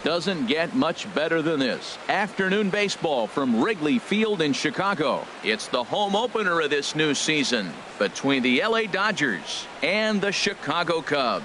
Doesn't get much better than this. Afternoon baseball from Wrigley Field in Chicago. It's the home opener of this new season between the LA Dodgers and the Chicago Cubs.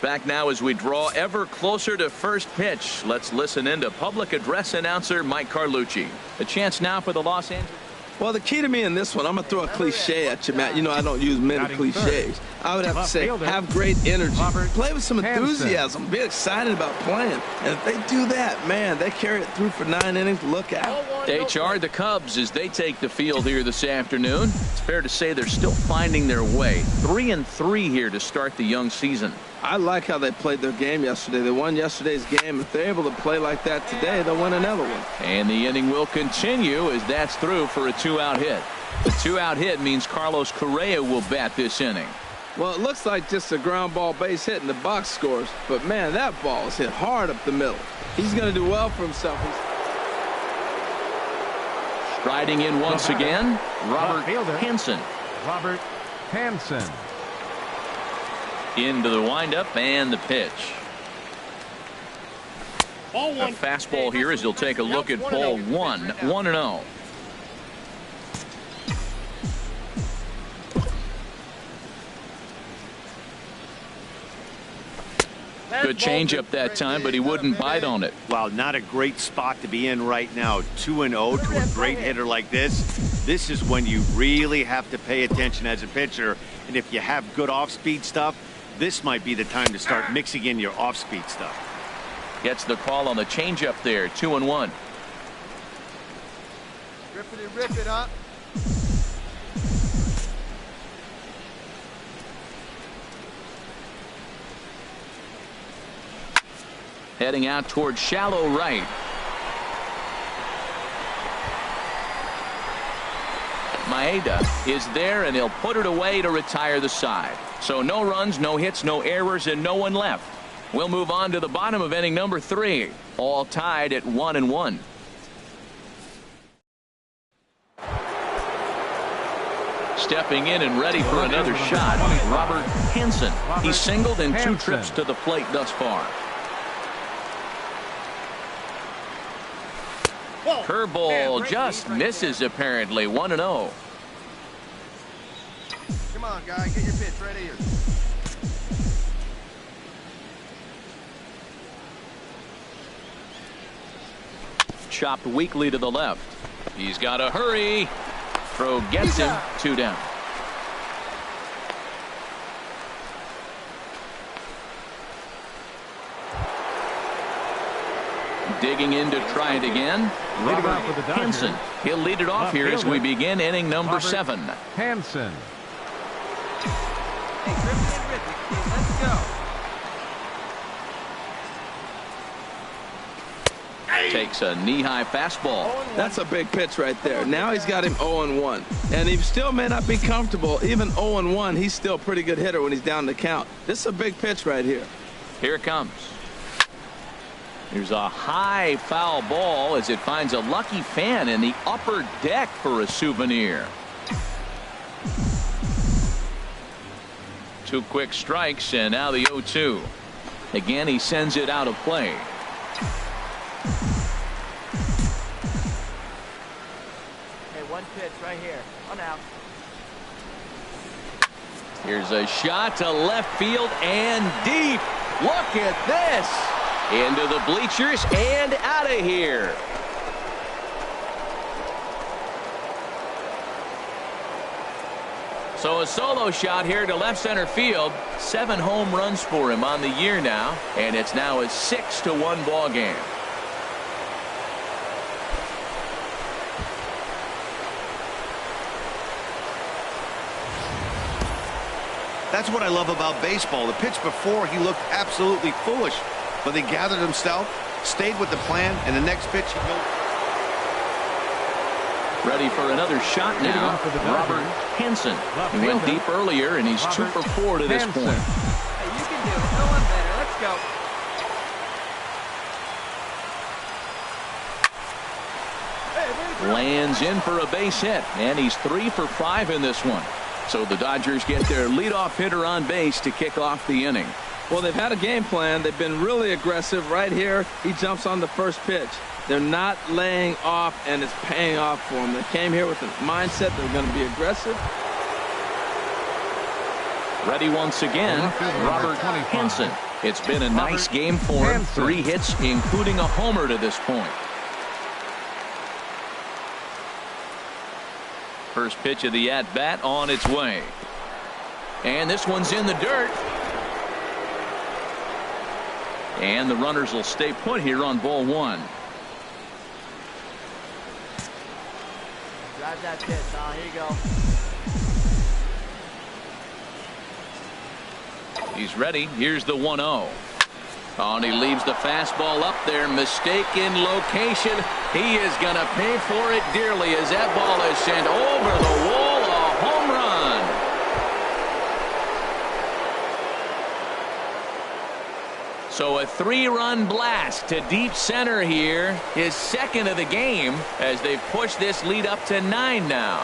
Back now as we draw ever closer to first pitch. Let's listen in to public address announcer Mike Carlucci. A chance now for the Los Angeles. Well, the key to me in this one, I'm going to throw a cliche at you, Matt. You know I don't use many cliches. I would have to say, have great energy. Play with some enthusiasm. Be excited about playing. And if they do that, man, they carry it through for 9 innings. Look out. They charge the Cubs as they take the field here this afternoon. It's fair to say they're still finding their way. 3-3 here to start the young season. I like how they played their game yesterday. They won yesterday's game. If they're able to play like that today, they'll win another one. And the inning will continue as that's through for a 2-out hit. The 2-out hit means Carlos Correa will bat this inning. Well, it looks like just a ground ball base hit in the box scores. But, man, that ball is hit hard up the middle. He's going to do well for himself. Striding in once again, Robert Hanson. Robert Hanson. Into the windup and the pitch. A fastball here as he'll take a look at ball 1. 1-0. Good changeup that time, but he wouldn't bite on it. Wow, not a great spot to be in right now. 2-0 to a great hitter like this. This is when you really have to pay attention as a pitcher. And if you have good off-speed stuff, this might be the time to start mixing in your off-speed stuff. Gets the call on the changeup there. 2-1. Rip it up. Heading out towards shallow right. Maeda is there, and he'll put it away to retire the side. So no runs, no hits, no errors, and no one left. We'll move on to the bottom of inning number 3. All tied at 1-1. Stepping in and ready for another shot, Robert Hanson. He's singled in 2 trips to the plate thus far. Curveball just misses apparently. 1-0. Come on, guy, get your pitch right here. Chopped weakly to the left. He's got to hurry. Throw gets him. 2 down. Digging in to try it again. Robert Hanson. He'll lead it off here as we begin inning number 7. Hanson. Hey, rip it, let's go. Takes a knee-high fastball. That's a big pitch right there. Now he's got him 0-1. And he still may not be comfortable. Even 0-1, he's still a pretty good hitter when he's down the count. This is a big pitch right here. Here it comes. Here's a high foul ball as it finds a lucky fan in the upper deck for a souvenir. 2 quick strikes, and now the 0-2. Again, he sends it out of play. Hey, 1 pitch right here. 1 out. Here's a shot to left field and deep. Look at this. Into the bleachers and out of here. So a solo shot here to left center field. 7 home runs for him on the year now, and it's now a 6-1 ball game. That's what I love about baseball. The pitch before, he looked absolutely foolish, but he gathered himself, stayed with the plan, and the next pitch he goes. Ready for another shot now, Robert Hanson. He went deep earlier, and he's 2 for 4 to this point. Hey, you can do it. No one better. Let's go. Lands in for a base hit, and he's 3 for 5 in this one. So the Dodgers get their leadoff hitter on base to kick off the inning. Well, they've had a game plan. They've been really aggressive. Right here, he jumps on the first pitch. They're not laying off, and it's paying off for them. They came here with the mindset they're going to be aggressive. Ready once again, Robert Hansen. It's been a nice game for him. 3 hits, including a homer to this point. First pitch of the at-bat on its way. And this one's in the dirt. And the runners will stay put here on ball 1. Drive that pitch. Here you go. He's ready. Here's the 1-0. Oh, and he leaves the fastball up there. Mistaken location. He is going to pay for it dearly as that ball is sent over the wall. A home run. So a 3-run blast to deep center here. His second of the game as they've pushed this lead up to 9 now.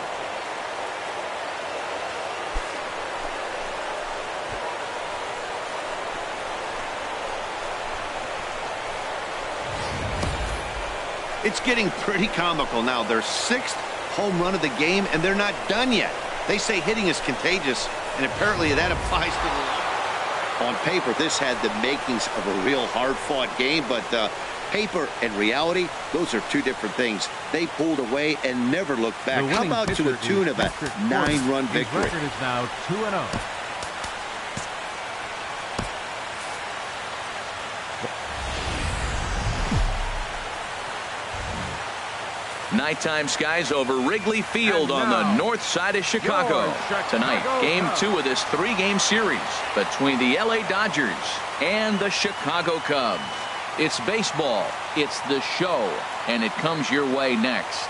It's getting pretty comical now. Their 6th home run of the game, and they're not done yet. They say hitting is contagious, and apparently that applies to the... On paper, this had the makings of a real hard-fought game, but paper and reality, those are 2 different things. They pulled away and never looked back. How about to a tune of a 9-run victory? His record is now 2-0. Nighttime skies over Wrigley Field on the north side of Chicago. Tonight, game 2 of this 3-game series between the LA Dodgers and the Chicago Cubs. It's baseball, it's the show, and it comes your way next.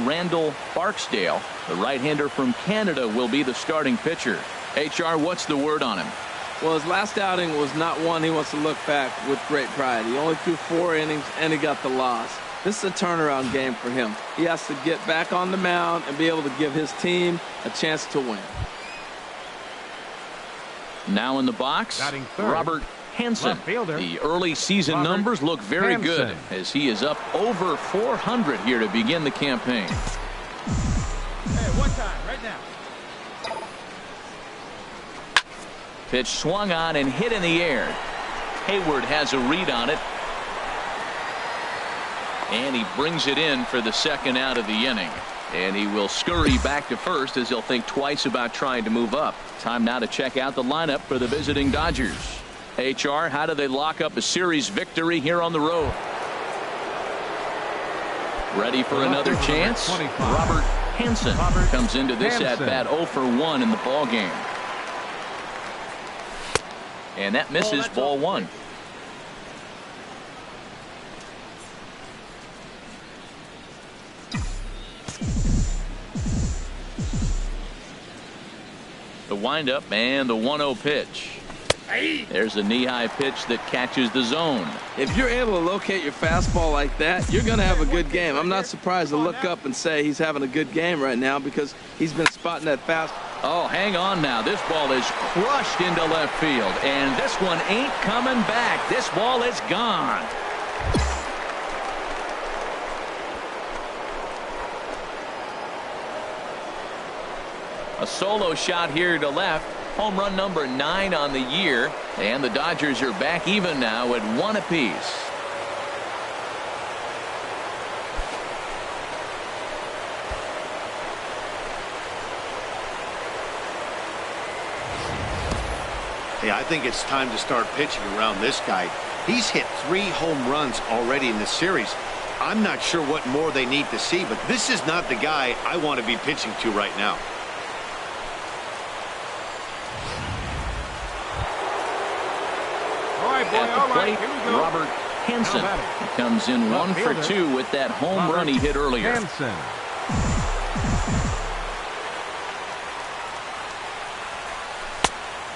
Randall Barksdale, the right-hander from Canada, will be the starting pitcher. HR, what's the word on him? Well, his last outing was not one he wants to look back with great pride. He only threw 4 innings, and he got the loss. This is a turnaround game for him. He has to get back on the mound and be able to give his team a chance to win. Now in the box, Robert Hansen. The early season numbers look very good as he is up over 400 here to begin the campaign. Hey, one time, right now. Pitch swung on and hit in the air. Hayward has a read on it. And he brings it in for the 2nd out of the inning. And he will scurry back to first as he'll think twice about trying to move up. Time now to check out the lineup for the visiting Dodgers. HR, how do they lock up a series victory here on the road? Ready for another chance? Robert Hansen comes into this at-bat 0 for 1 in the ball game. And that misses ball 1. The windup and the 1-0 pitch. There's a knee-high pitch that catches the zone. If you're able to locate your fastball like that, you're going to have a good game. I'm not surprised to look up and say he's having a good game right now because he's been spotting that fastball. Oh, hang on now. This ball is crushed into left field, and this one ain't coming back. This ball is gone. A solo shot here to left. Home run number 9 on the year, and the Dodgers are back even now at 1 apiece. Yeah, I think it's time to start pitching around this guy. He's hit 3 home runs already in this series. I'm not sure what more they need to see, but this is not the guy I want to be pitching to right now. At the plate, Robert Hansen. He comes in 1 for 2 with that home run he hit earlier.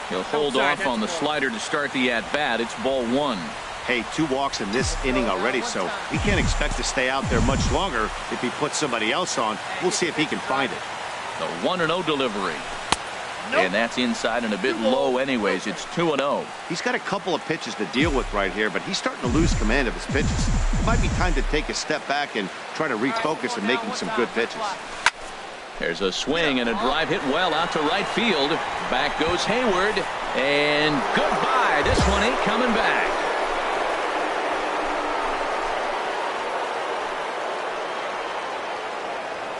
He'll hold off on the slider to start the at-bat. It's ball 1. Hey, 2 walks in this inning already, so he can't expect to stay out there much longer if he puts somebody else on. We'll see if he can find it. The 1-0 delivery. And that's inside and a bit low anyways. It's 2-0. He's got a couple of pitches to deal with right here, but he's starting to lose command of his pitches. It might be time to take a step back and try to refocus on making some good pitches. There's a swing and a drive hit well out to right field. Back goes Hayward. And goodbye. This one ain't coming back.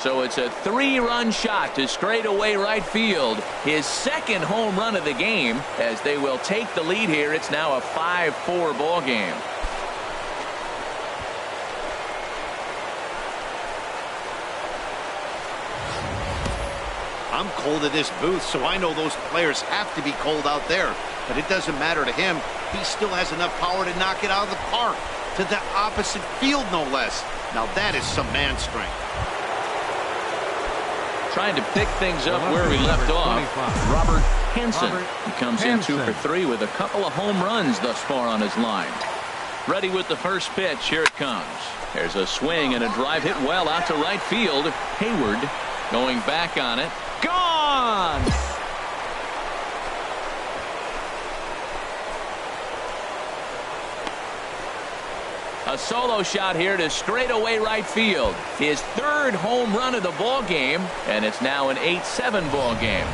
So it's a 3-run shot to straightaway right field. His second home run of the game as they will take the lead here. It's now a 5-4 ball game. I'm cold at this booth, so I know those players have to be cold out there. But it doesn't matter to him. He still has enough power to knock it out of the park. To the opposite field, no less. Now that is some man strength. Trying to pick things up where we left off. Robert Hanson. He comes in 2 for 3 with a couple of home runs thus far on his line. Ready with the first pitch. Here it comes. There's a swing and a drive hit well out to right field. Hayward going back on it. Gone! A solo shot here to straightaway right field. His 3rd home run of the ball game, and it's now an 8-7 ball game.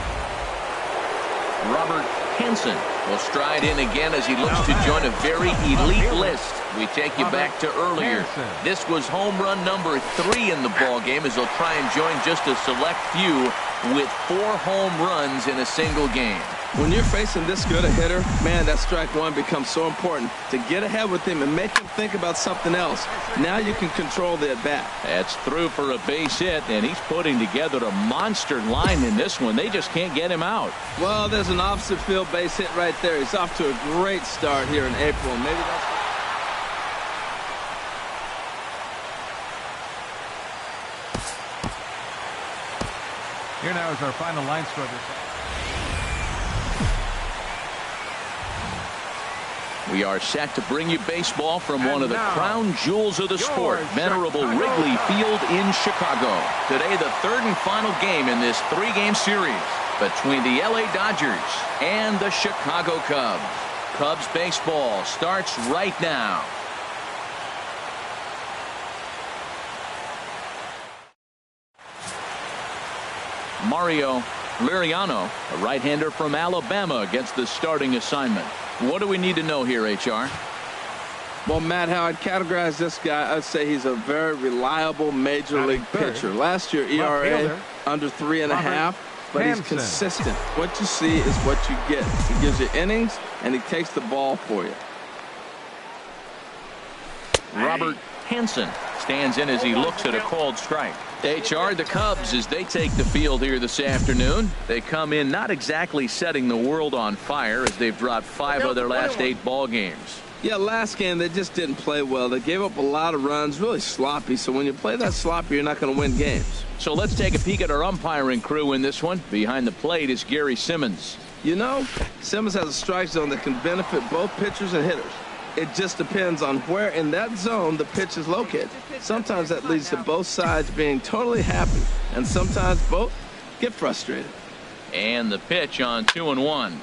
Robert Hanson will stride in again as he looks to join a very elite list. We take you back to earlier. This was home run number 3 in the ball game as he'll try and join just a select few with 4 home runs in a single game. When you're facing this good a hitter, man, that strike one becomes so important to get ahead with him and make him think about something else. Now you can control the at-bat. That's through for a base hit, and he's putting together a monster line in this one. They just can't get him out. Well, there's an opposite field base hit right there. He's off to a great start here in April. Maybe that's... Here now is our final line score. We are set to bring you baseball from one of the crown jewels of the sport, venerable Wrigley Field in Chicago. Today, the 3rd and final game in this 3-game series between the LA Dodgers and the Chicago Cubs. Cubs baseball starts right now. Mario Liriano, a right-hander from Alabama, gets the starting assignment. What do we need to know here, HR? Well, Matt, how I'd categorize this guy, I'd say he's a very reliable major league pitcher. Last year, ERA under 3.5, but he's consistent. What you see is what you get. He gives you innings, and he takes the ball for you. Robert Hanson stands in as he looks at a called strike. HR, the Cubs, as they take the field here this afternoon, they come in not exactly setting the world on fire as they've dropped 5 of their last 8 ball games. Yeah, last game they just didn't play well. They gave up a lot of runs, really sloppy. So when you play that sloppy, you're not going to win games. So let's take a peek at our umpiring crew in this one. Behind the plate is Gary Simmons. You know, Simmons has a strike zone that can benefit both pitchers and hitters. It just depends on where in that zone the pitch is located. Sometimes that leads to both sides being totally happy, and sometimes both get frustrated. And the pitch on 2-1.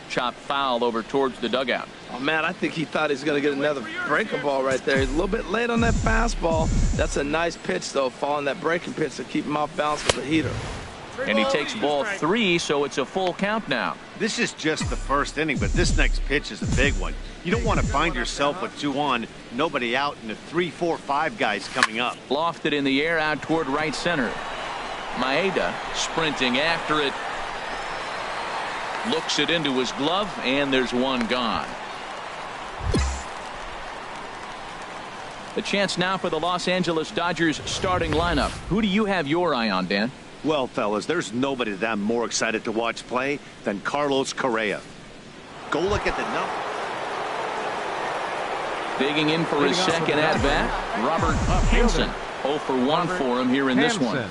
Chop foul over towards the dugout. Oh, man, I think he thought he was going to get another breaking ball right there. He's a little bit late on that fastball. That's a nice pitch, though, following that breaking pitch to keep him off balance with the heater. And he takes ball 3, so it's a full count now. This is just the first inning, but this next pitch is a big one. You don't want to find yourself with 2 on, nobody out, and the 3, 4, 5 guys coming up. Lofted in the air out toward right center. Maeda sprinting after it. Looks it into his glove, and there's one gone. The chance now for the Los Angeles Dodgers starting lineup. Who do you have your eye on, Dan? Well, fellas, there's nobody that I'm more excited to watch play than Carlos Correa. Go look at the number. Digging in for his second at-bat, Robert Hanson. 0 for 1 for him here in this one.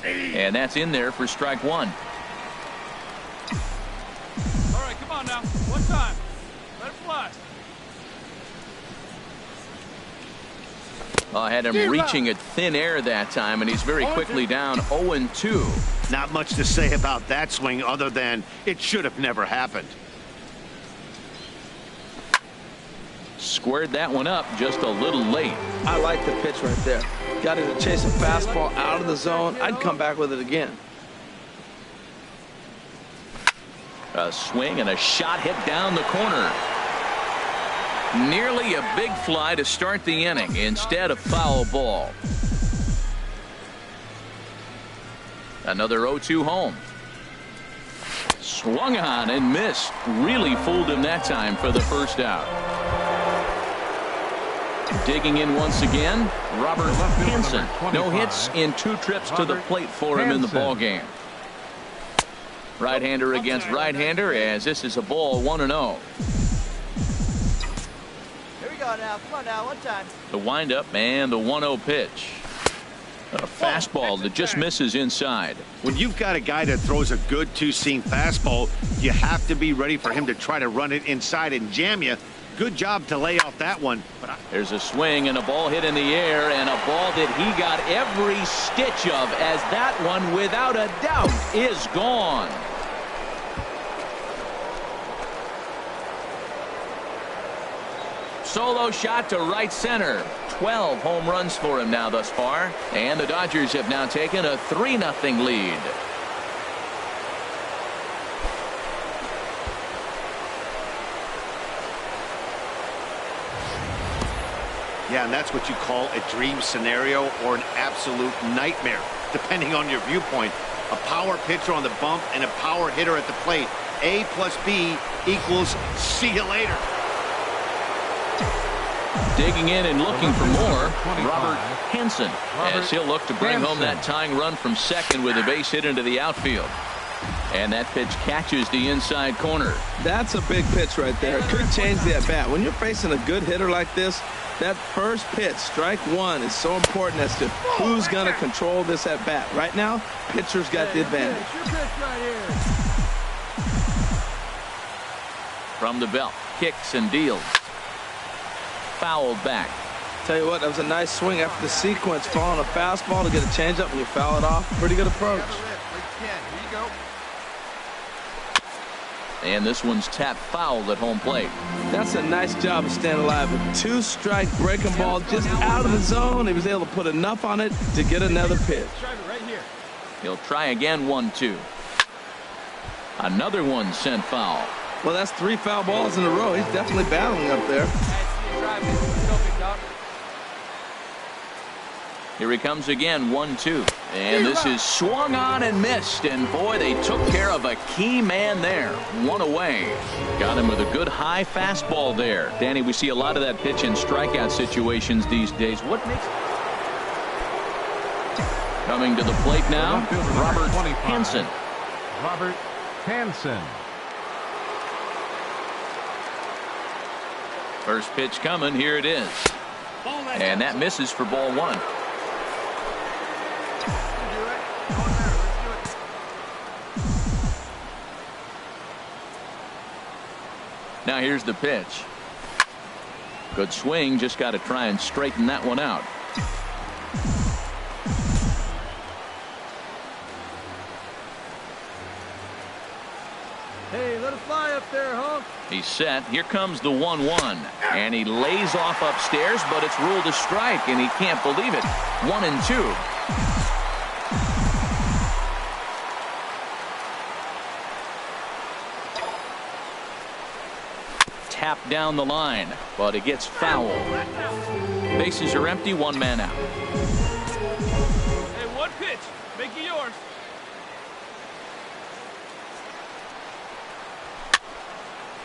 And that's in there for strike 1. All right, come on now. One time. Let it fly. Had him reaching at thin air that time, and he's very quickly down 0-2. Not much to say about that swing other than it should have never happened. Squared that one up just a little late. I like the pitch right there. Got him to chase a fastball out of the zone. I'd come back with it again. A swing and a shot hit down the corner. Nearly a big fly to start the inning. Instead, a foul ball. Another 0-2 home. Swung on and missed. Really fooled him that time for the first out. Digging in once again, Robert Hanson. No hits in 2 trips to the plate for him in the ball game. Right-hander against right-hander, as this is a ball 1-0. Here we go now. Come on now, one time. The windup and the 1-0 pitch. A fastball that just misses inside. When you've got a guy that throws a good two-seam fastball, you have to be ready for him to try to run it inside and jam you. Good job to lay off that one. There's a swing and a ball hit in the air, and a ball that he got every stitch of, as that one, without a doubt, is gone. Solo shot to right center. 12 home runs for him now thus far, and the Dodgers have now taken a 3-0 lead. Yeah, and that's what you call a dream scenario or an absolute nightmare, depending on your viewpoint. A power pitcher on the bump and a power hitter at the plate. A plus B equals see you later. Digging in and looking for more, Robert Hanson, as he'll look to bring home that tying run from second with a base hit into the outfield. And that pitch catches the inside corner. That's a big pitch right there. It could change the at-bat. When you're facing a good hitter like this, that first pitch, strike one, is so important as to who's going to control this at-bat. Right now, pitcher's got the advantage. From the belt, kicks and deals. Fouled back. Tell you what, that was a nice swing after the sequence. Following a fastball to get a changeup and you foul it off. Pretty good approach. And this one's tapped foul at home plate. That's a nice job of staying alive. A 2-strike breaking ball just out of the zone. He was able to put enough on it to get another pitch. He'll try again, 1-2. Another one sent foul. Well, that's 3 foul balls in a row. He's definitely battling up there. Here he comes again, 1-2. And this is swung on and missed. And boy, they took care of a key man there. One away. Got him with a good high fastball there. Danny, we see a lot of that pitch in strikeout situations these days. What makes... Coming to the plate now, Robert Hanson. Robert Hanson. First pitch coming. Here it is. And that misses for ball 1. Now here's the pitch. Good swing. Just got to try and straighten that one out. Hey, let it fly up there, Hulk. He's set. Here comes the 1-1. And he lays off upstairs, but it's ruled a strike, and he can't believe it. 1-2. Tap down the line, but it gets foul. Bases are empty, 1 man out. Hey, one pitch. Make it yours.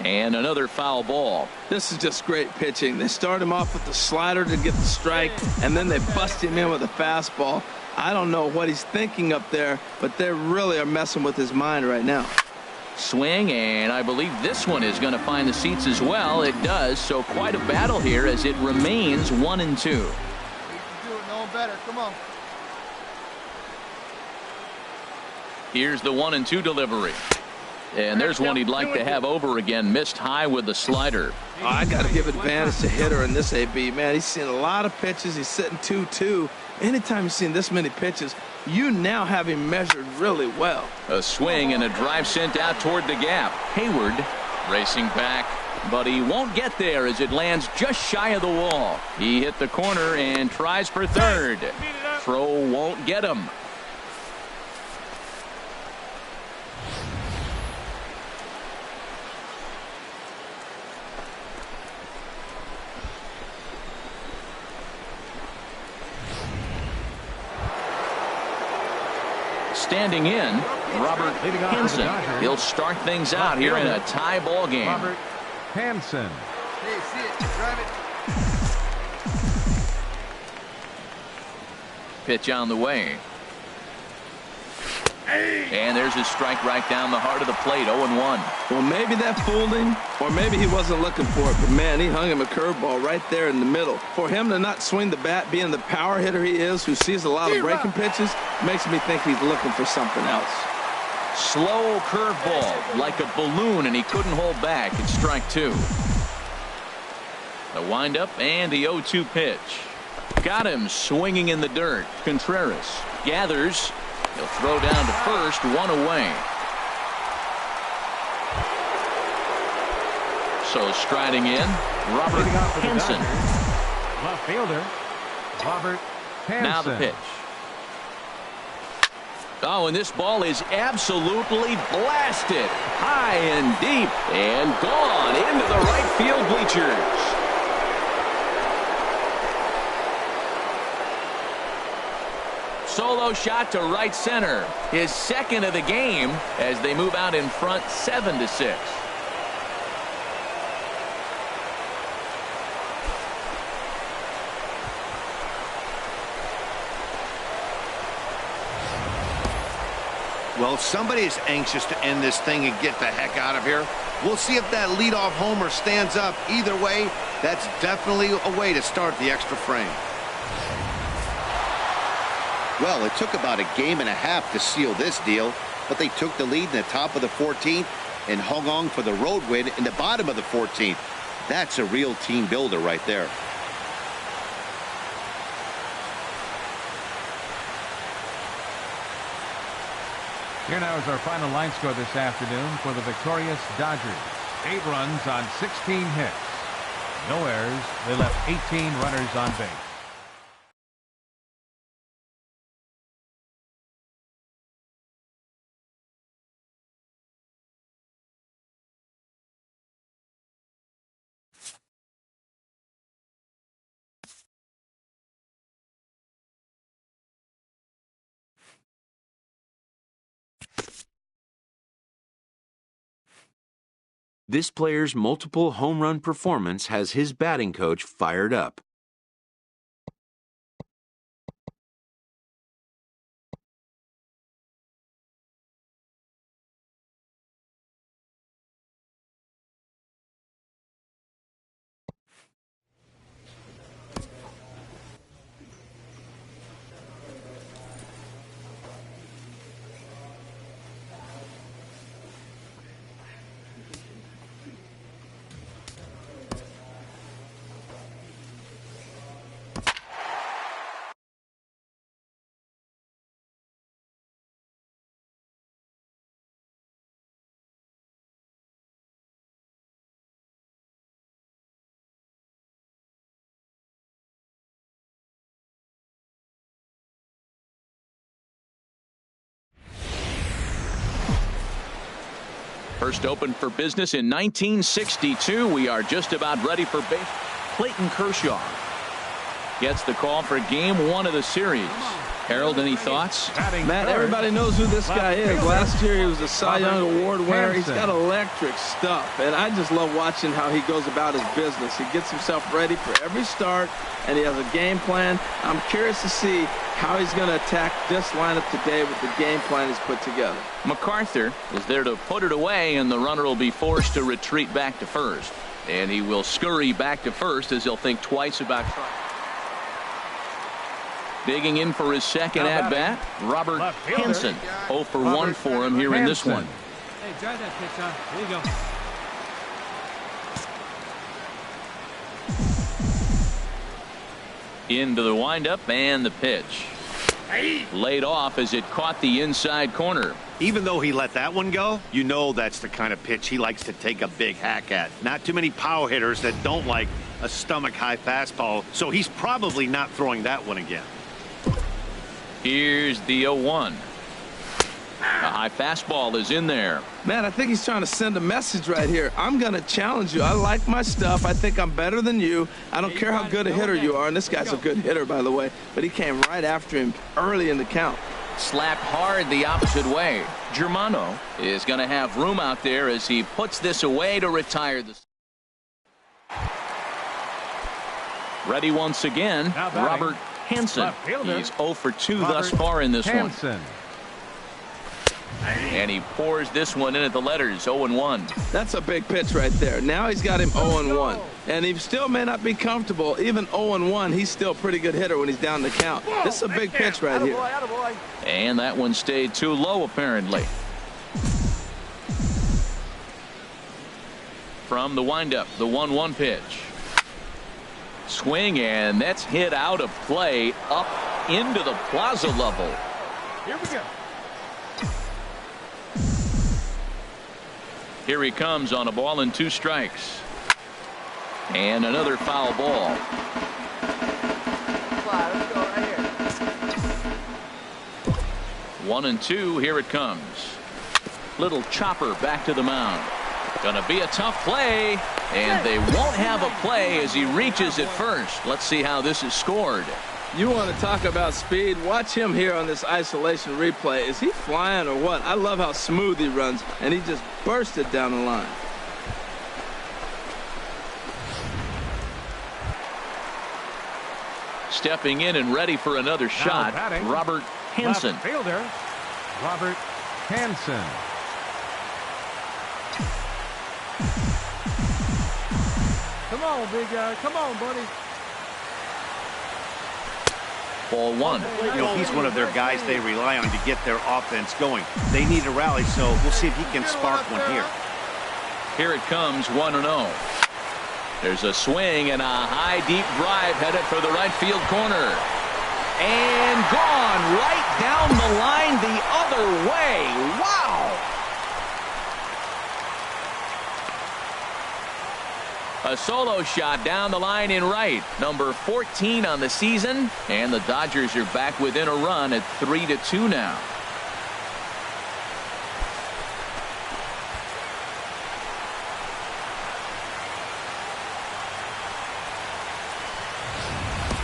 And another foul ball. This is just great pitching. They start him off with the slider to get the strike, and then they bust him in with a fastball. I don't know what he's thinking up there, but they really are messing with his mind right now. Swing, and I believe this one is going to find the seats as well. It does, so quite a battle here as it remains 1-2. We can do it no better. Come on. Here's the 1-2 delivery. And there's one he'd like to have over again. Missed high with the slider. Oh, I got to give advantage to hitter in this AB. Man, he's seen a lot of pitches. He's sitting 2-2. Anytime you've seen this many pitches, you now have him measured really well. A swing and a drive sent out toward the gap. Hayward racing back, but he won't get there as it lands just shy of the wall. He hit the corner and tries for third. Throw won't get him. Standing in, Robert Hanson. He'll start things out here in a tie ball game. Robert Hanson. Hey, see it. Drive it. Pitch on the way. And there's his strike right down the heart of the plate, 0-1. Well, maybe that fooled him, or maybe he wasn't looking for it. But, man, he hung him a curveball right there in the middle. For him to not swing the bat, being the power hitter he is, who sees a lot of breaking pitches, makes me think he's looking for something else. Slow curveball, like a balloon, and he couldn't hold back. It's strike two. The windup and the 0-2 pitch. Got him swinging in the dirt. Contreras gathers. He'll throw down to first, one away. So striding in, Robert Hanson. Left fielder, Robert Hanson. Now the pitch. Oh, and this ball is absolutely blasted. High and deep and gone into the right field bleachers. Solo shot to right center. His second of the game as they move out in front 7-6. Well, somebody is anxious to end this thing and get the heck out of here. We'll see if that leadoff homer stands up. Either way, that's definitely a way to start the extra frame. Well, it took about a game and a half to seal this deal, but they took the lead in the top of the 14th and hung on for the road win in the bottom of the 14th. That's a real team builder right there. Here now is our final line score this afternoon for the victorious Dodgers. 8 runs on 16 hits. No errors. They left 18 runners on base. This player's multiple home run performance has his batting coach fired up. First opened for business in 1962. We are just about ready for base. Clayton Kershaw gets the call for game 1 of the series. Harold, any thoughts? Matt, everybody knows who this guy is. Last year he was a Cy Young Award winner. He's got electric stuff, and I just love watching how he goes about his business. He gets himself ready for every start, and he has a game plan. I'm curious to see how he's going to attack this lineup today with the game plan he's put together. MacArthur is there to put it away, and the runner will be forced to retreat back to first. And he will scurry back to first as he'll think twice about trying. Digging in for his second at-bat, Robert Hanson. 0 for 1 for him here in this one. Hey, try that pitch, huh? There you go. Into the windup and the pitch. Laid off as it caught the inside corner. Even though he let that one go, you know that's the kind of pitch he likes to take a big hack at. Not too many power hitters that don't like a stomach-high fastball, so he's probably not throwing that one again. Here's the 0-1. A high fastball is in there. Man, I think he's trying to send a message right here. I'm going to challenge you. I like my stuff. I think I'm better than you. I don't care how good a hitter you are. And this guy's a good hitter, by the way. But he came right after him early in the count. Slapped hard the opposite way. Germano is going to have room out there as he puts this away to retire the. Ready once again, Robert Hanson. He's 0 for 2 thus far in this one. And he pours this one in at the letters, 0-1. That's a big pitch right there. Now he's got him 0-1. And he still may not be comfortable. Even 0-1, he's still a pretty good hitter when he's down the count. This is a big pitch right here. And that one stayed too low, apparently. From the windup, the 1-1 pitch. Swing, and that's hit out of play up into the plaza level. Here we go. Here he comes on a ball and 2 strikes. And another foul ball. Let's go right here. 1-2. Here it comes. Little chopper back to the mound. Gonna be a tough play, and they won't have a play as he reaches at first. Let's see how this is scored. You want to talk about speed? Watch him here on this isolation replay. Is he flying or what? I love how smooth he runs, and he just bursted down the line. Stepping in and ready for another shot, Robert Hanson. Left fielder, Robert Hanson. Come on, big guy. Come on, buddy. Ball 1. You know, he's one of their guys they rely on to get their offense going. They need a rally, so we'll see if he can spark one here. Here it comes, 1-0. There's a swing and a high, deep drive headed for the right field corner. And gone right down the line the other way. Wow! A solo shot down the line in right. Number 14 on the season. And the Dodgers are back within a run at 3-2 now.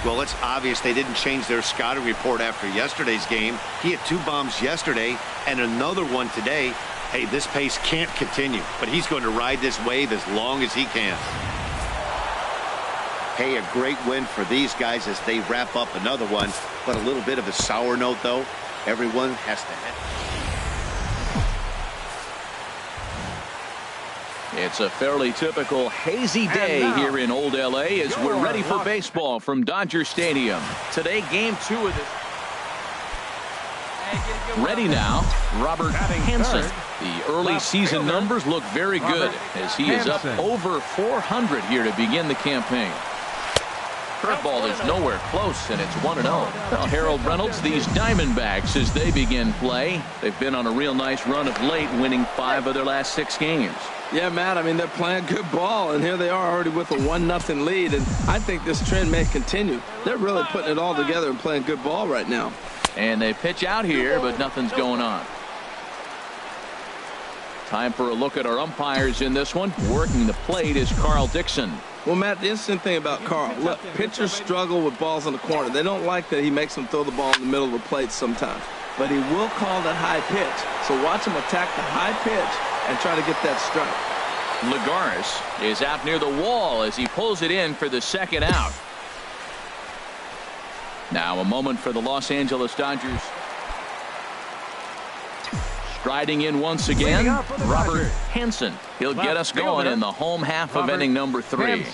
Well, it's obvious they didn't change their scouting report after yesterday's game. He had 2 bombs yesterday and another one today. Hey, this pace can't continue, but he's going to ride this wave as long as he can. Hey, a great win for these guys as they wrap up another one, but a little bit of a sour note, though. Everyone has to head. It's a fairly typical hazy day here in Old L.A. as we're ready for baseball from Dodger Stadium. Today, Game 2 of this. Ready now, Robert Hanson. The early season numbers look very good as he is up over 400 here to begin the campaign. Curveball is nowhere close, and it's 1-0. Now, Harold Reynolds, these Diamondbacks, as they begin play, they've been on a real nice run of late, winning 5 of their last 6 games. Yeah, Matt, I mean, they're playing good ball, and here they are already with a 1-0 lead, and I think this trend may continue. They're really putting it all together and playing good ball right now. And they pitch out here, but nothing's going on. Time for a look at our umpires in this one. Working the plate is Carl Dixon. Well, Matt, the interesting thing about Carl, look, pitchers struggle with balls in the corner. They don't like that he makes them throw the ball in the middle of the plate sometimes. But he will call that high pitch. So watch him attack the high pitch and try to get that strike. Lagares is out near the wall as he pulls it in for the second out. Now a moment for the Los Angeles Dodgers. Striding in once again, Robert Hanson. He'll get us going in the home half of inning number 3.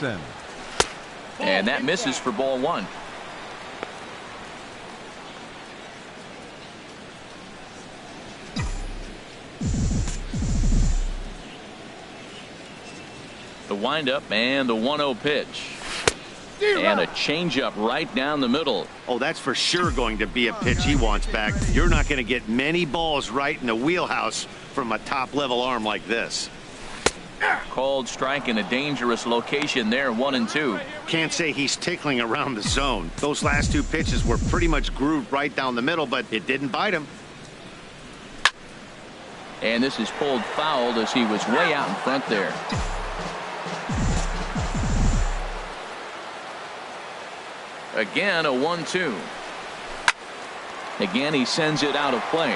And that misses for ball 1. windup and the 1-0 pitch. And a changeup right down the middle. Oh, that's for sure going to be a pitch he wants back. You're not going to get many balls right in the wheelhouse from a top-level arm like this. Called strike in a dangerous location there, 1-2. Can't say he's tickling around the zone. Those last two pitches were pretty much grooved right down the middle, but it didn't bite him. And this is pulled foul as he was way out in front there. Again, a 1-2. Again, he sends it out of play.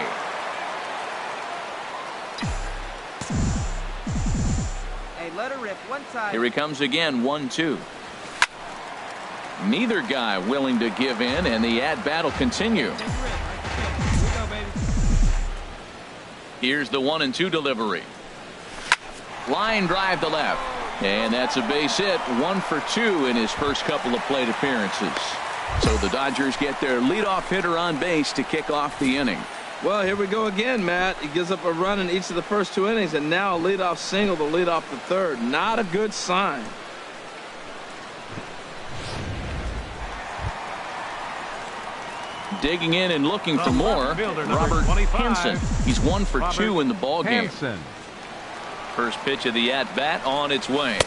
Hey, let her rip. One side. Here he comes again, 1-2. Neither guy willing to give in, and the at-bat will continue. Here's the 1-2 delivery. Line drive to left. And that's a base hit, 1 for 2 in his first couple of plate appearances. So the Dodgers get their leadoff hitter on base to kick off the inning. Well, here we go again, Matt. He gives up a run in each of the first 2 innings, and now a leadoff single to lead off the third. Not a good sign. Digging in and looking for more, Robert Hansen. He's 1 for 2 in the ball game. First pitch of the at-bat on its way.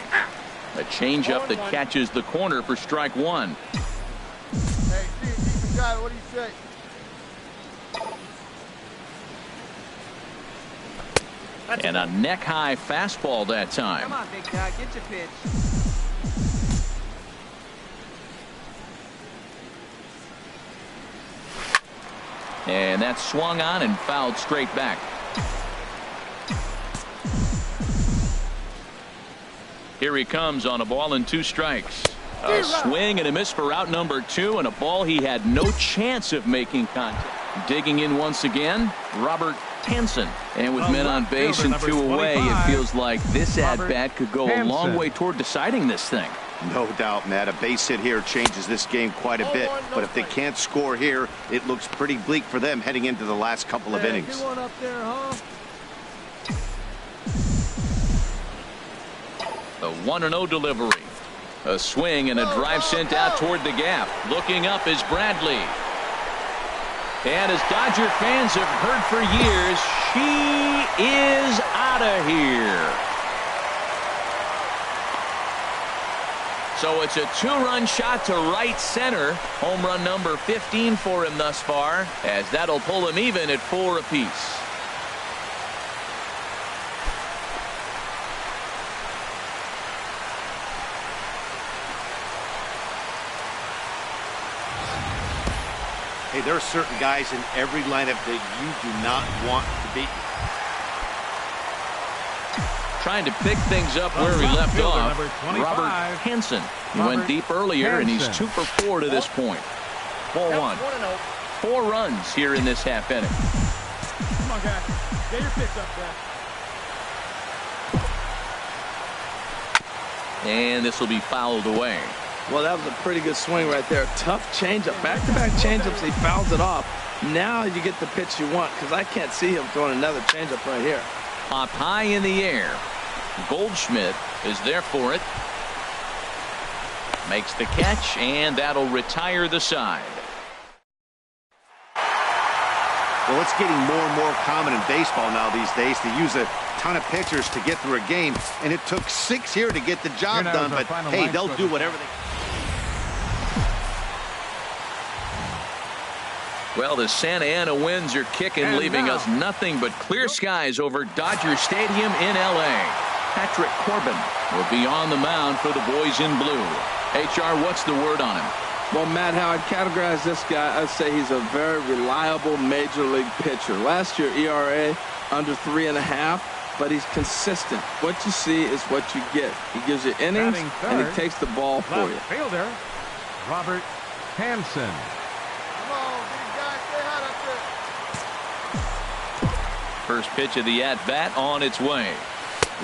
A changeup that catches the corner for strike 1. Hey, Steve, guy, what do you say? And a neck-high fastball that time. Come on, big guy, get your pitch. And that's swung on and fouled straight back. Here he comes on a ball and 2 strikes. A swing and a miss for out number 2, and a ball he had no chance of making contact. Digging in once again, Robert Hansen. And with men on base and 2 away, it feels like this at-bat could go a long way toward deciding this thing. No doubt, Matt. A base hit here changes this game quite a bit. But if they can't score here, it looks pretty bleak for them heading into the last couple of innings. One up there, huh? The 1-0 delivery. A swing and a drive sent out toward the gap. Looking up is Bradley. And as Dodger fans have heard for years, she is out of here. So it's a 2-run shot to right center. Home run number 15 for him thus far, as that'll pull him even at 4 apiece. Hey, there are certain guys in every lineup that you do not want to beat. Trying to pick things up where he left off, Robert Hansen. He went deep earlier, and he's 2 for 4 to this point. Ball 1. 4 runs here in this half inning. Come on, guys. Get your pitch up there. And this will be fouled away. Well, that was a pretty good swing right there. Tough changeup. Back-to-back changeups, he fouls it off. Now you get the pitch you want, because I can't see him throwing another changeup right here. Up high in the air. Goldschmidt is there for it. Makes the catch, and that'll retire the side. Well, it's getting more and more common in baseball now these days to use a ton of pitchers to get through a game, and it took 6 here to get the job done, but hey, they'll do whatever they can. Well, the Santa Ana winds are kicking, leaving us nothing but clear skies over Dodger Stadium in L.A. Patrick Corbin will be on the mound for the boys in blue. HR, what's the word on him? Well, Matt, how I'd categorize this guy, I'd say he's a very reliable major league pitcher. Last year, ERA under 3.5, but he's consistent. What you see is what you get. He gives you innings, and he takes the ball for you. Fielder, Robert Hansen. First pitch of the at-bat on its way.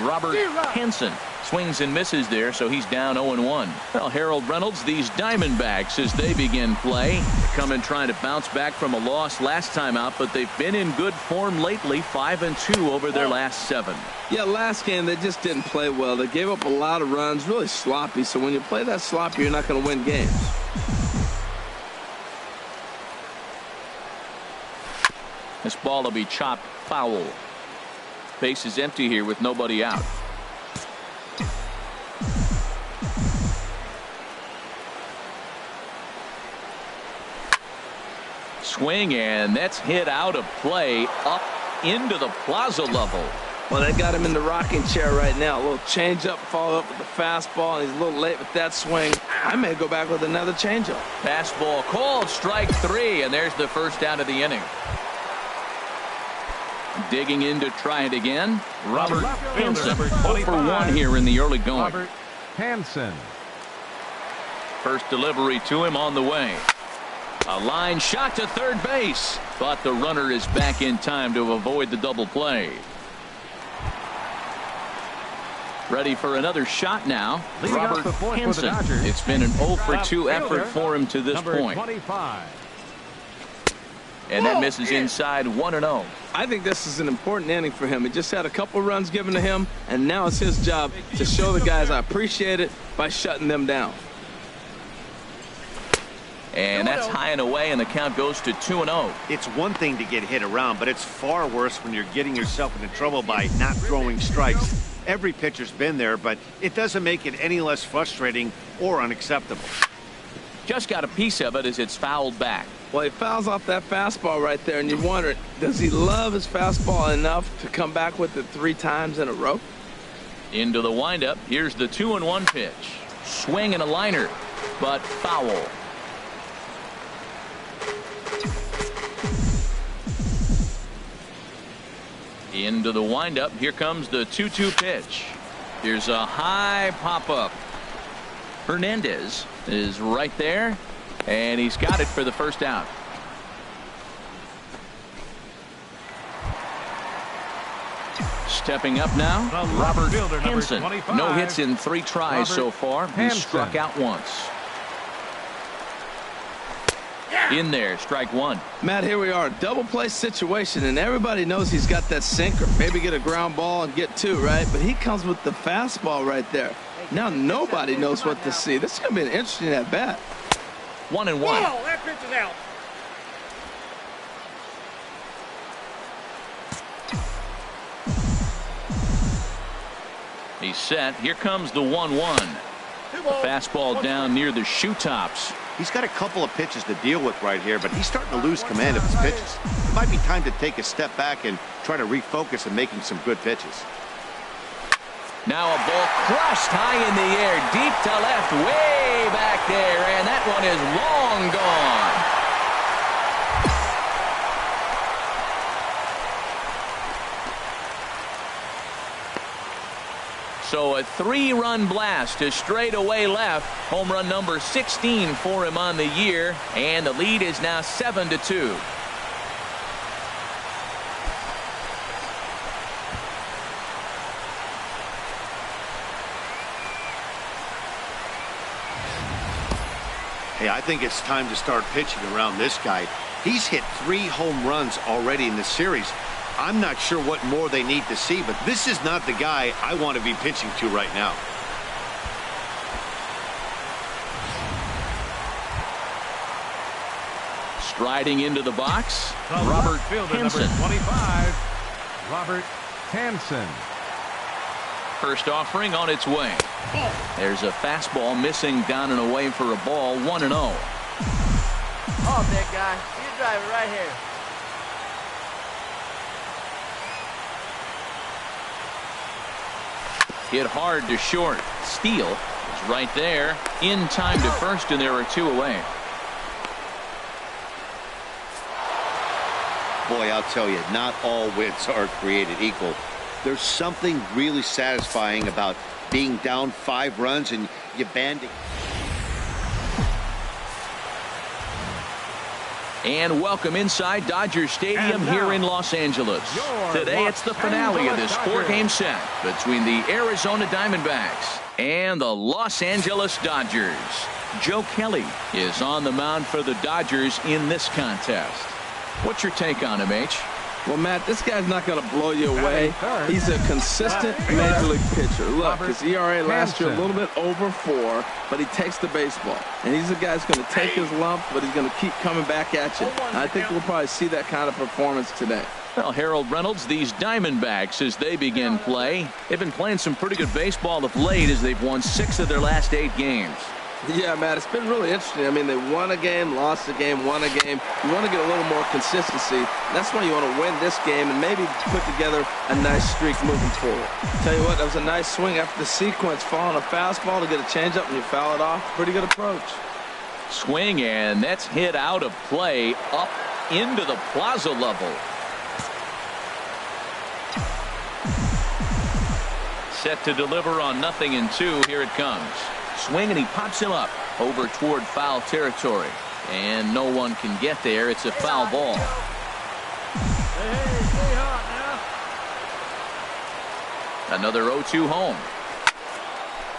Robert Hansen swings and misses there, so he's down 0-1. Well, Harold Reynolds, these Diamondbacks, as they begin play, come in trying to bounce back from a loss last time out, but they've been in good form lately, 5-2 over their last 7. Yeah, last game they just didn't play well. They gave up a lot of runs, really sloppy. So when you play that sloppy, you're not going to win games. This ball will be chopped foul. Base is empty here with nobody out. Swing, and that's hit out of play up into the plaza level. Well, they got him in the rocking chair right now. A little changeup, follow up with the fastball, and he's a little late with that swing. I may go back with another changeup. Fastball called, strike 3, and there's the first out of the inning. Digging in to try it again, Robert Hanson, 0 for 1 here in the early going. Robert Hanson. First delivery to him on the way. A line shot to third base, but the runner is back in time to avoid the double play. Ready for another shot now, Robert Hanson. It's been an 0 for 2 effort for him to this point. 25. And that misses inside 1-0. I think this is an important inning for him. He just had a couple runs given to him, and now it's his job to show the guys I appreciate it by shutting them down. And that's high and away, and the count goes to 2-0. It's one thing to get hit around, but it's far worse when you're getting yourself into trouble by not throwing strikes. Every pitcher's been there, but it doesn't make it any less frustrating or unacceptable. Just got a piece of it as it's fouled back. Well, he fouls off that fastball right there, and you wonder, does he love his fastball enough to come back with it 3 times in a row? Into the windup. Here's the 2-1 pitch. Swing and a liner, but foul. Into the windup. Here comes the 2-2 pitch. Here's a high pop-up. Hernandez is right there, and he's got it for the first out. Stepping up now, Robert Hanson. No hits in 3 tries so far. He struck out once. In there, strike 1. Matt, here we are, double play situation, and everybody knows he's got that sinker. Maybe get a ground ball and get 2, right? But he comes with the fastball right there. Now nobody knows what to see. This is going to be an interesting at bat. 1-1. Whoa, that pitch is out. He's set. Here comes the 1-1. A fastball down near the shoe tops. He's got a couple of pitches to deal with right here, but he's starting to lose command of his pitches. It might be time to take a step back and try to refocus and making some good pitches. Now a ball crushed high in the air, deep to left, way back there, and that one is long gone. So a 3-run blast to straightaway left. Home run number 16 for him on the year, and the lead is now 7-2. Hey, I think it's time to start pitching around this guy. He's hit 3 home runs already in the series. I'm not sure what more they need to see, but this is not the guy I want to be pitching to right now. Striding into the box, Robert Hanson. Number 25, Robert Hanson. First offering on its way. There's a fastball missing down and away for a ball, 1-0. Oh, big guy. You drive it right here. Hit hard to short. Steele is right there. In time to first, and there are 2 away. Boy, I'll tell you, not all wins are created equal. There's something really satisfying about being down 5 runs and you banding. And welcome inside Dodger Stadium here in Los Angeles. Today it's the finale of this 4-game set between the Arizona Diamondbacks and the Los Angeles Dodgers. Joe Kelly is on the mound for the Dodgers in this contest. What's your take on him, H? Well, Matt, this guy's not going to blow you away. He's a consistent major league pitcher. Look, his ERA last year a little bit over 4, but he takes the baseball. And he's a guy who's going to take his lumps, but he's going to keep coming back at you. I think we'll probably see that kind of performance today. Well, Harold Reynolds, these Diamondbacks, as they begin play, they've been playing some pretty good baseball of late as they've won 6 of their last 8 games. Yeah, Matt, it's been really interesting. I mean, they won a game, lost a game, won a game. You want to get a little more consistency. That's why you want to win this game and maybe put together a nice streak moving forward. Tell you what, that was a nice swing after the sequence, falling a fastball to get a changeup and you foul it off. Pretty good approach. Swing, and that's hit out of play up into the plaza level. Set to deliver on 0-2. Here it comes. Swing, and he pops him up over toward foul territory. And no one can get there. It's a foul ball. Hey, stay hot now. Another 0-2 home.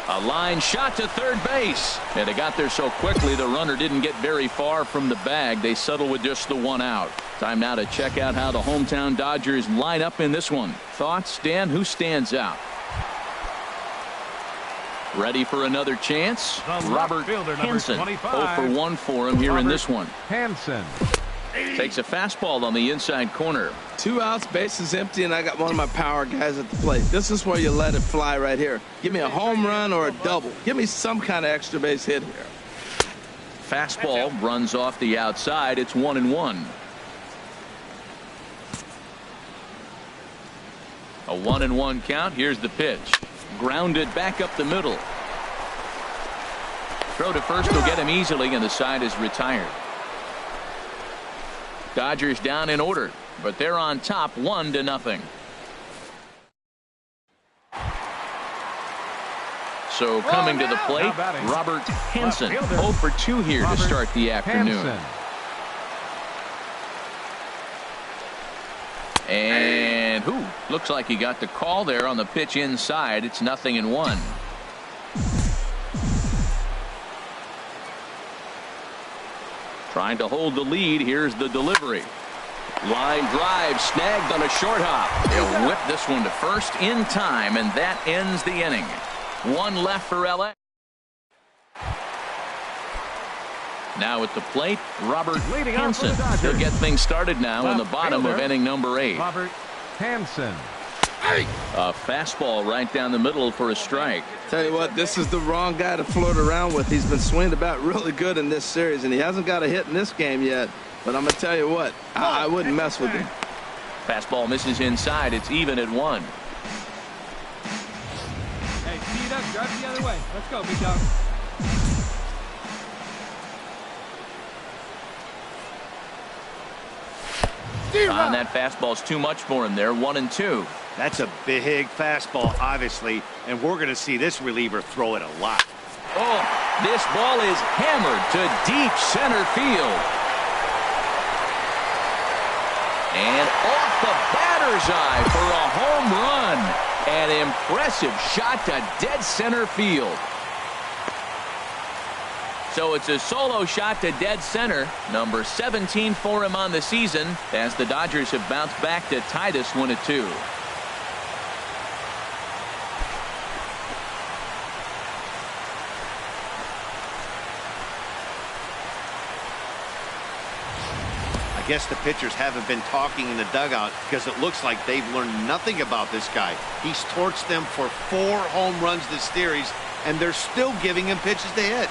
A line shot to third base. And they got there so quickly the runner didn't get very far from the bag. They settle with just the 1 out. Time now to check out how the hometown Dodgers line up in this one. Thoughts, Dan? Who stands out? Ready for another chance? Robert Hanson. 0 for 1 for him here in this one. Hanson takes a fastball on the inside corner. 2 outs, bases empty, and I got one of my power guys at the plate. This is where you let it fly right here. Give me a home run or a double. Give me some kind of extra base hit here. Fastball runs off the outside. It's 1-1. A 1-1 count. Here's the pitch. Grounded back up the middle. Throw to first will get him easily, and the side is retired. Dodgers down in order, but they're on top 1-0. So coming to the plate, Robert Hanson, 0 for 2 here to start the afternoon. And looks like he got the call there on the pitch inside. It's 0-1. Trying to hold the lead. Here's the delivery. Line drive snagged on a short hop. They'll whip this one to first in time, and that ends the inning. 1 left for LA. Now at the plate, Robert Hanson. He'll get things started now in the bottom of inning number 8. Robert Hanson. A fastball right down the middle for a strike. Tell you what, this is the wrong guy to flirt around with. He's been swinging about really good in this series, and he hasn't got a hit in this game yet. But I'm going to tell you what, I wouldn't mess with him. Fastball misses inside. It's even at 1. Hey, speed up, drive it the other way. Let's go, big dog. On that fastball's too much for him there. 1-2. That's a big fastball, obviously, and we're going to see this reliever throw it a lot. Oh, this ball is hammered to deep center field. And off the batter's eye for a home run. An impressive shot to dead center field. So it's a solo shot to dead center, number 17 for him on the season, as the Dodgers have bounced back to tie this one at 2. I guess the pitchers haven't been talking in the dugout because it looks like they've learned nothing about this guy. He's torched them for 4 home runs this series, and they're still giving him pitches to hit.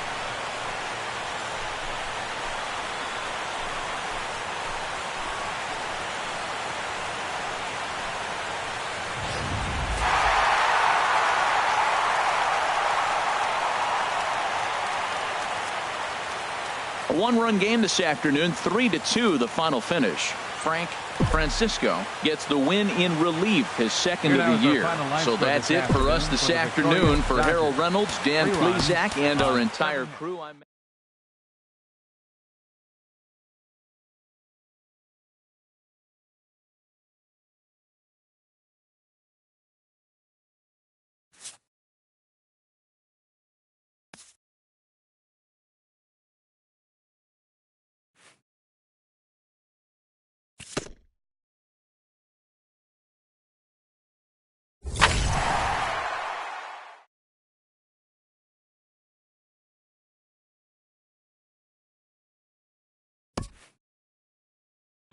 A 1-run game this afternoon, 3-2 the final finish. Frank Francisco gets the win in relief, his second of the year. So that's it for us this afternoon. For Harold Reynolds, Dan Plesac, and our entire crew.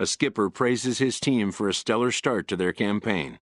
A skipper praises his team for a stellar start to their campaign.